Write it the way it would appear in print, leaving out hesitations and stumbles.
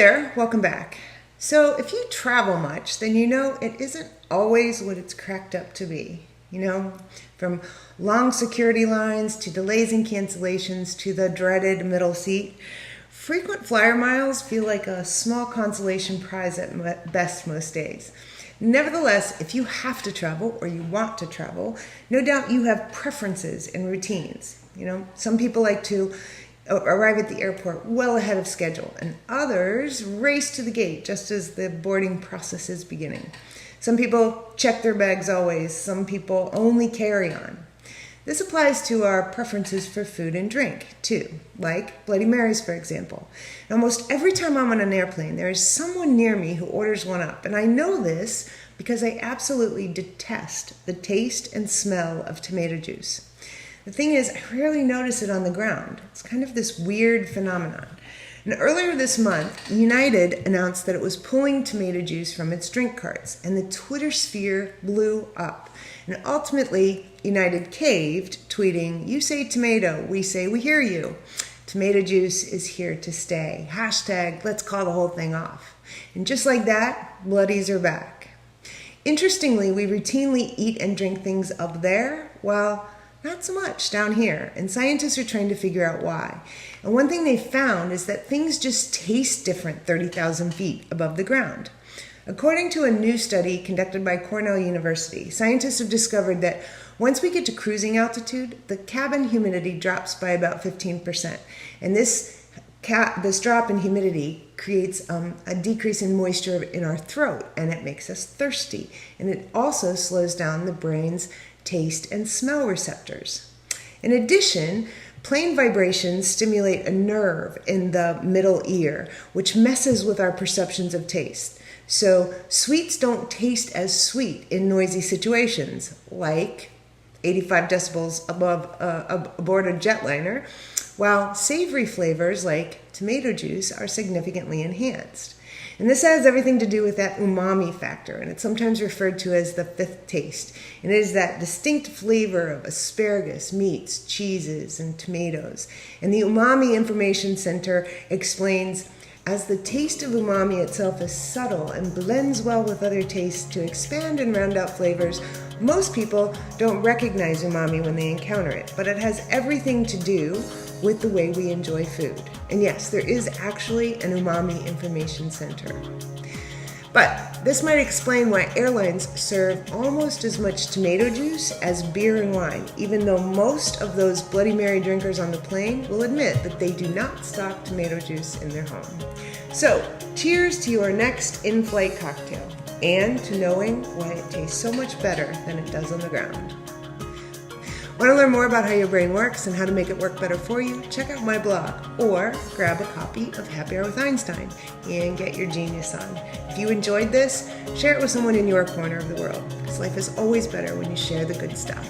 there, welcome back. So if you travel much, then you know it isn't always what it's cracked up to be. From long security lines to delays and cancellations to the dreaded middle seat, frequent flyer miles feel like a small consolation prize at best most days. Nevertheless, if you have to travel or you want to travel, no doubt you have preferences and routines. Some people like to arrive at the airport well ahead of schedule, and others race to the gate just as the boarding process is beginning. Some people check their bags always, some people only carry on. This applies to our preferences for food and drink, too, like Bloody Marys, for example. And almost every time I'm on an airplane, there is someone near me who orders one up, and I know this because I absolutely detest the taste and smell of tomato juice. The thing is, I rarely notice it on the ground. It's kind of this weird phenomenon. And earlier this month, United announced that it was pulling tomato juice from its drink carts, and the Twitter sphere blew up. And ultimately, United caved, tweeting, "You say tomato, we say we hear you. Tomato juice is here to stay. Hashtag, let's call the whole thing off." And just like that, Bloodies are back. Interestingly, we routinely eat and drink things up there, well, not so much down here, and scientists are trying to figure out why. And one thing they found is that things just taste different 30,000 feet above the ground. According to a new study conducted by Cornell University, scientists have discovered that once we get to cruising altitude, the cabin humidity drops by about 15%. And this drop in humidity creates a decrease in moisture in our throat, and it makes us thirsty. And it also slows down the brain's taste and smell receptors. In addition, plane vibrations stimulate a nerve in the middle ear, which messes with our perceptions of taste. So sweets don't taste as sweet in noisy situations, like 85 decibels aboard a jetliner, while savory flavors like tomato juice are significantly enhanced. And this has everything to do with that umami factor, and it's sometimes referred to as the fifth taste. And it is that distinct flavor of asparagus, meats, cheeses, and tomatoes. And the Umami Information Center explains, as the taste of umami itself is subtle and blends well with other tastes to expand and round out flavors, most people don't recognize umami when they encounter it, but it has everything to do with the way we enjoy food. And yes, there is actually an Umami Information Center. But this might explain why airlines serve almost as much tomato juice as beer and wine, even though most of those Bloody Mary drinkers on the plane will admit that they do not stock tomato juice in their home. So, cheers to your next in-flight cocktail, and to knowing why it tastes so much better than it does on the ground. Want to learn more about how your brain works and how to make it work better for you? Check out my blog or grab a copy of Happy Hour with Einstein and get your genius on. If you enjoyed this, share it with someone in your corner of the world, because life is always better when you share the good stuff.